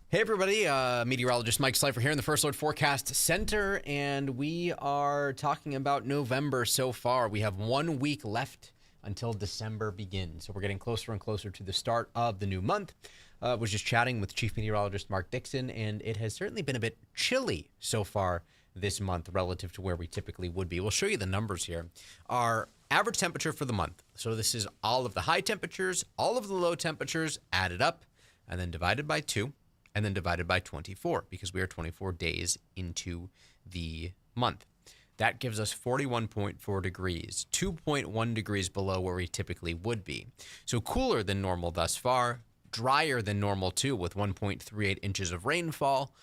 Hey everybody, Meteorologist Mike Slifer here in the First Alert Forecast Center, and we are talking about November so far. We have 1 week left until December begins, so we're getting closer and closer to the start of the new month. Was just chatting with Chief Meteorologist Mark Dixon, and it has certainly been a bit chilly so far this month relative to where we typically would be. We'll show you the numbers here. Our average temperature for the month, so this is all of the high temperatures, all of the low temperatures added up, and then divided by 2. And then divided by 24 because we are 24 days into the month. That gives us 41.4 degrees, 2.1 degrees below where we typically would be. So cooler than normal thus far, drier than normal too with 1.38 inches of rainfall.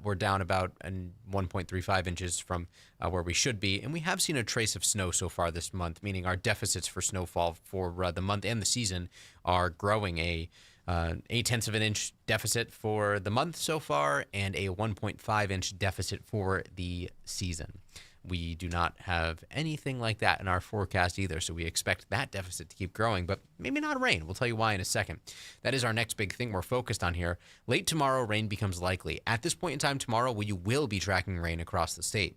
We're down about 1.35 inches from where we should be. And we have seen a trace of snow so far this month, meaning our deficits for snowfall for the month and the season are growing. 0.8 of an inch deficit for the month so far and a 1.5 inch deficit for the season. We do not have anything like that in our forecast either, so we expect that deficit to keep growing, but maybe not rain. We'll tell you why in a second. That is our next big thing we're focused on here. Late tomorrow, rain becomes likely. At this point in time tomorrow, you will be tracking rain across the state.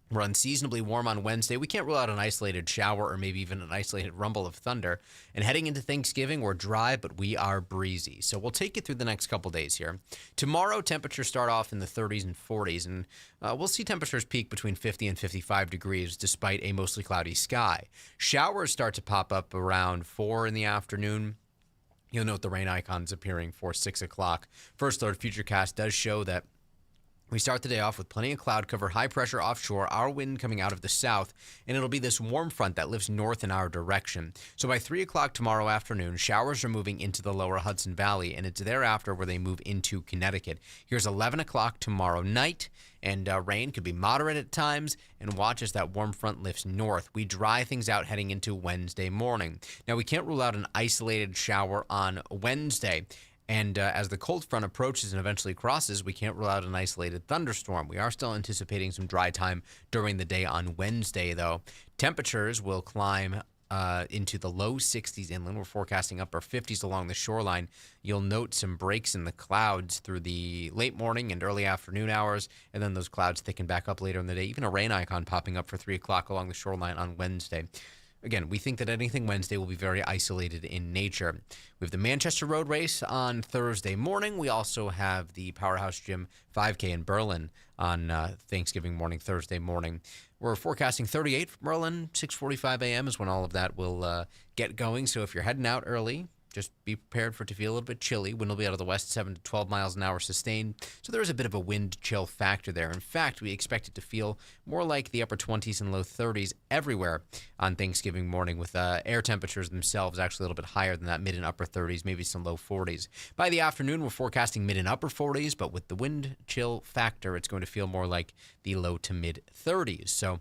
We're unseasonably warm on Wednesday. We can't rule out an isolated shower or maybe even an isolated rumble of thunder. And heading into Thanksgiving, we're dry, but we are breezy. So we'll take you through the next couple days here. Tomorrow, temperatures start off in the 30s and 40s, and we'll see temperatures peak between 50 and 55 degrees despite a mostly cloudy sky. Showers start to pop up around 4 in the afternoon. You'll note the rain icons appearing for 6 o'clock. First Alert Futurecast does show that we start the day off with plenty of cloud cover, high pressure offshore, our wind coming out of the south, and it'll be this warm front that lifts north in our direction. So by 3 o'clock tomorrow afternoon, showers are moving into the lower Hudson Valley, and it's thereafter where they move into Connecticut. Here's 11 o'clock tomorrow night, and rain could be moderate at times, and watch as that warm front lifts north. We dry things out heading into Wednesday morning. Now, we can't rule out an isolated shower on Wednesday. And as the cold front approaches and eventually crosses, we can't rule out an isolated thunderstorm. We are still anticipating some dry time during the day on Wednesday, though. Temperatures will climb into the low 60s inland. We're forecasting upper 50s along the shoreline. You'll note some breaks in the clouds through the late morning and early afternoon hours, and then those clouds thicken back up later in the day. Even a rain icon popping up for 3 o'clock along the shoreline on Wednesday. Again, we think that anything Wednesday will be very isolated in nature. We have the Manchester Road Race on Thursday morning. We also have the Powerhouse Gym 5K in Berlin on Thanksgiving morning, Thursday morning. We're forecasting 38 for Berlin. 6:45 a.m. is when all of that will get going. So if you're heading out early, just be prepared for it to feel a little bit chilly. Wind will be out of the west, 7 to 12 miles an hour sustained. So there is a bit of a wind chill factor there. In fact, we expect it to feel more like the upper 20s and low 30s everywhere on Thanksgiving morning, with air temperatures themselves actually a little bit higher than that, mid and upper 30s, maybe some low 40s. By the afternoon, we're forecasting mid and upper 40s, but with the wind chill factor, it's going to feel more like the low to mid 30s. So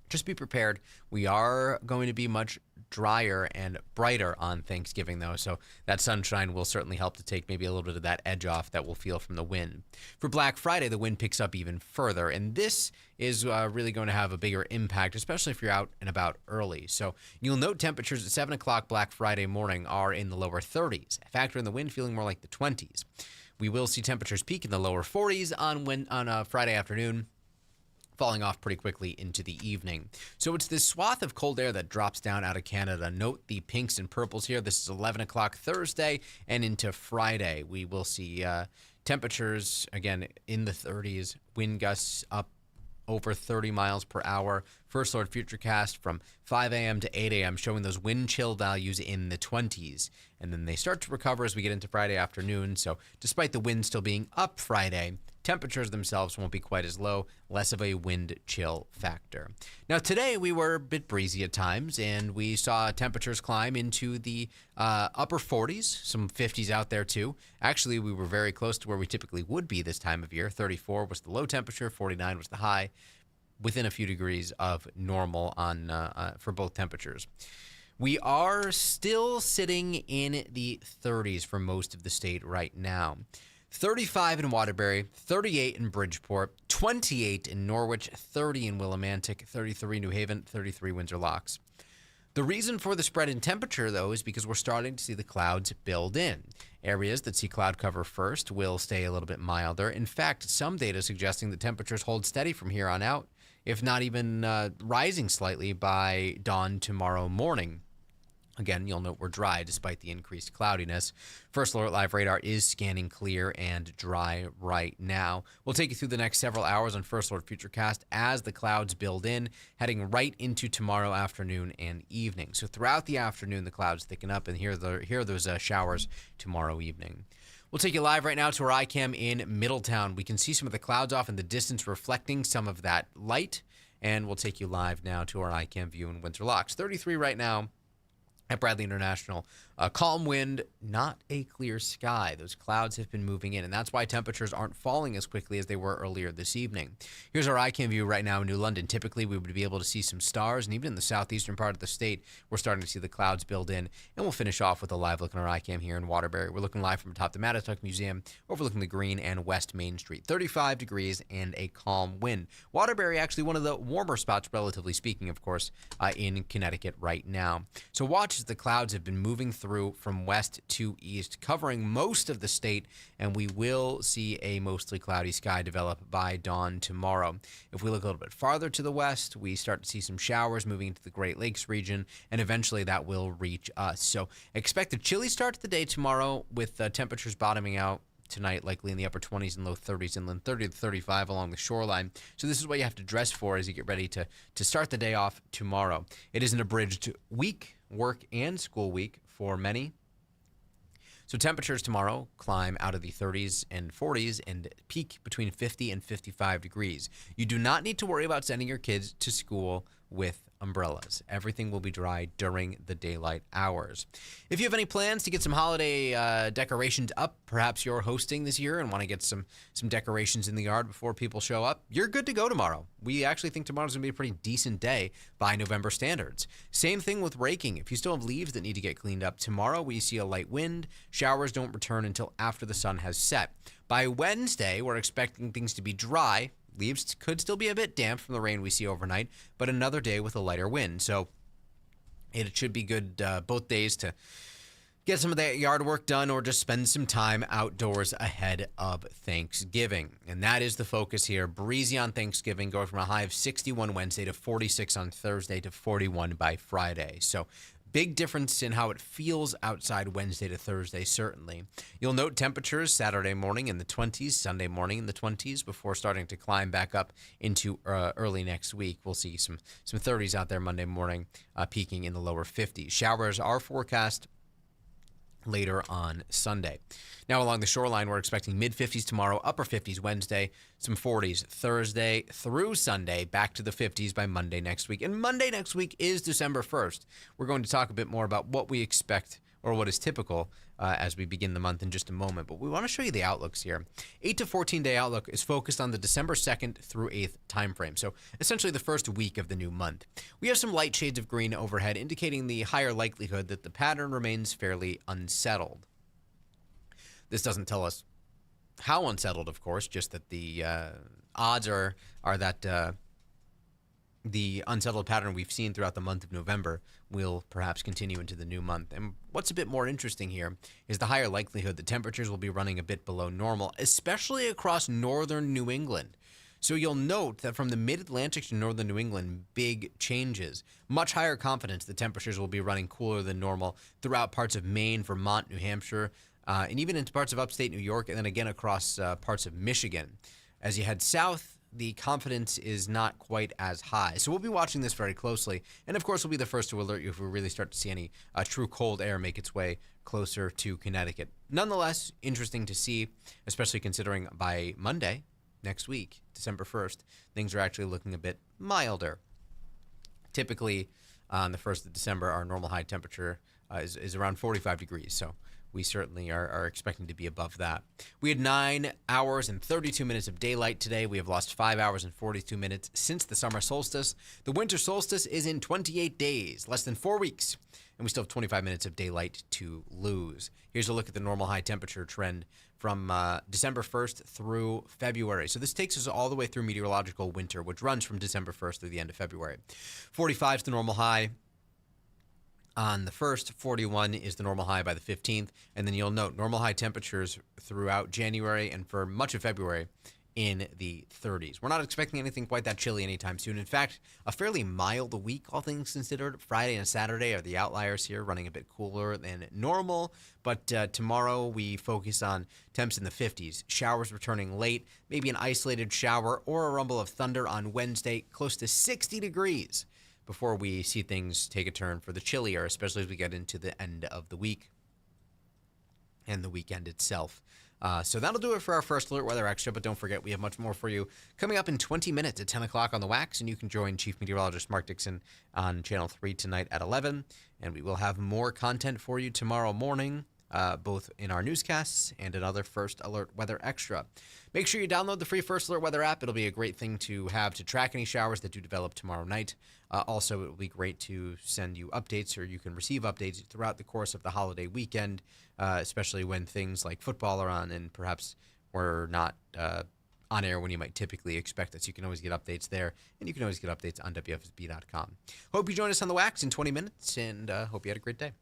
just be prepared. We are going to be much drier and brighter on Thanksgiving, though, so that sunshine will certainly help to take maybe a little bit of that edge off that we'll feel from the wind. For Black Friday, the wind picks up even further, and this is really going to have a bigger impact, especially if you're out and about early. So you'll note temperatures at 7 o'clock Black Friday morning are in the lower 30s. Factor in the wind feeling more like the 20s. We will see temperatures peak in the lower 40s on Friday afternoon, falling off pretty quickly into the evening. So it's this swath of cold air that drops down out of Canada. Note the pinks and purples here. This is 11 o'clock Thursday and into Friday. We will see temperatures, again, in the 30s, wind gusts up over 30 miles per hour. First Alert Futurecast from 5 a.m. to 8 a.m. showing those wind chill values in the 20s. And then they start to recover as we get into Friday afternoon. So despite the wind still being up Friday, temperatures themselves won't be quite as low, less of a wind chill factor. Now today we were a bit breezy at times, and we saw temperatures climb into the upper 40s, some 50s out there too. Actually, we were very close to where we typically would be this time of year. 34 was the low temperature, 49 was the high, within a few degrees of normal for both temperatures. We are still sitting in the 30s for most of the state right now. 35 in Waterbury, 38 in Bridgeport, 28 in Norwich, 30 in Willimantic, 33 New Haven, 33 Windsor Locks. The reason for the spread in temperature, though, is because we're starting to see the clouds build in. Areas that see cloud cover first will stay a little bit milder. In fact, some data suggesting that temperatures hold steady from here on out, if not even rising slightly by dawn tomorrow morning. Again, you'll note we're dry despite the increased cloudiness. First Alert Live Radar is scanning clear and dry right now. We'll take you through the next several hours on First Alert Futurecast as the clouds build in, heading right into tomorrow afternoon and evening. So throughout the afternoon, the clouds thicken up, and here are those showers tomorrow evening. We'll take you live right now to our iCam in Middletown. We can see some of the clouds off in the distance reflecting some of that light, and we'll take you live now to our iCam view in Windsor Locks. 33 right now at Bradley International. Calm wind, not a clear sky. Those clouds have been moving in, and that's why temperatures aren't falling as quickly as they were earlier this evening. Here's our iCam view right now in New London. Typically, we would be able to see some stars, and even in the southeastern part of the state, we're starting to see the clouds build in. And we'll finish off with a live look on our iCam here in Waterbury. We're looking live from atop the Mattatuck Museum, overlooking the Green and West Main Street. 35 degrees and a calm wind. Waterbury, actually one of the warmer spots, relatively speaking, of course, in Connecticut right now. So watch as the clouds have been moving through from west to east, covering most of the state, and we will see a mostly cloudy sky develop by dawn tomorrow. If we look a little bit farther to the west, we start to see some showers moving into the Great Lakes region, and eventually that will reach us. So expect a chilly start to the day tomorrow, with temperatures bottoming out tonight, likely in the upper 20s and low 30s, inland 30 to 35 along the shoreline. So this is what you have to dress for as you get ready to start the day off tomorrow. It is an abridged week, work and school week for many. So temperatures tomorrow climb out of the 30s and 40s and peak between 50 and 55 degrees. You do not need to worry about sending your kids to school with umbrellas. Everything will be dry during the daylight hours. If you have any plans to get some holiday decorations up, perhaps you're hosting this year and want to get some decorations in the yard before people show up, you're good to go tomorrow. We actually think tomorrow's going to be a pretty decent day by November standards. Same thing with raking. If you still have leaves that need to get cleaned up, tomorrow we see a light wind. Showers don't return until after the sun has set. By Wednesday, we're expecting things to be dry. Leaves could still be a bit damp from the rain we see overnight, but another day with a lighter wind. So it should be good both days to get some of that yard work done or just spend some time outdoors ahead of Thanksgiving. And that is the focus here. Breezy on Thanksgiving, going from a high of 61 Wednesday to 46 on Thursday to 41 by Friday. So big difference in how it feels outside Wednesday to Thursday, certainly. You'll note temperatures Saturday morning in the 20s, Sunday morning in the 20s, before starting to climb back up into early next week. We'll see some 30s out there Monday morning, peaking in the lower 50s. Showers are forecast later on Sunday. Now along the shoreline, we're expecting mid-50s tomorrow, upper 50s Wednesday, some 40s Thursday through Sunday, back to the 50s by Monday next week. And Monday next week is December 1st. We're going to talk a bit more about what we expect or what is typical as we begin the month in just a moment. But we want to show you the outlooks here. 8 to 14-day outlook is focused on the December 2nd through 8th timeframe, so essentially the first week of the new month. We have some light shades of green overhead, indicating the higher likelihood that the pattern remains fairly unsettled. This doesn't tell us how unsettled, of course, just that the odds are that the unsettled pattern we've seen throughout the month of November will perhaps continue into the new month. And what's a bit more interesting here is the higher likelihood that temperatures will be running a bit below normal, especially across northern New England. So you'll note that from the mid-Atlantic to northern New England, big changes. Much higher confidence that temperatures will be running cooler than normal throughout parts of Maine, Vermont, New Hampshire, and even into parts of upstate New York, and then again across parts of Michigan. As you head south, the confidence is not quite as high. So we'll be watching this very closely. And of course, we'll be the first to alert you if we really start to see any true cold air make its way closer to Connecticut. Nonetheless, interesting to see, especially considering by Monday next week, December 1st, things are actually looking a bit milder. Typically, on the 1st of December, our normal high temperature is around 45 degrees. So we certainly are expecting to be above that. We had 9 hours and 32 minutes of daylight today. We have lost 5 hours and 42 minutes since the summer solstice. The winter solstice is in 28 days, less than 4 weeks, and we still have 25 minutes of daylight to lose. Here's a look at the normal high temperature trend from December 1st through February. So this takes us all the way through meteorological winter, which runs from December 1st through the end of February. 45 is the normal high. On the 1st, 41 is the normal high by the 15th. And then you'll note normal high temperatures throughout January and for much of February in the 30s. We're not expecting anything quite that chilly anytime soon. In fact, a fairly mild week, all things considered. Friday and Saturday are the outliers here, running a bit cooler than normal. But tomorrow we focus on temps in the 50s. Showers returning late, maybe an isolated shower or a rumble of thunder on Wednesday, close to 60 degrees before we see things take a turn for the chillier, especially as we get into the end of the week and the weekend itself. So that'll do it for our first Alert Weather Extra, but don't forget we have much more for you coming up in 20 minutes at 10 o'clock on the Wax, and you can join Chief Meteorologist Mark Dixon on Channel 3 tonight at 11, and we will have more content for you tomorrow morning, both in our newscasts and another First Alert Weather Extra. Make sure you download the free First Alert Weather app. It'll be a great thing to have to track any showers that do develop tomorrow night. Also, it will be great to send you updates, or you can receive updates throughout the course of the holiday weekend, especially when things like football are on and perhaps we're not on air when you might typically expect us. You can always get updates there, and you can always get updates on WFSB.com. Hope you join us on the Wax in 20 minutes, and hope you had a great day.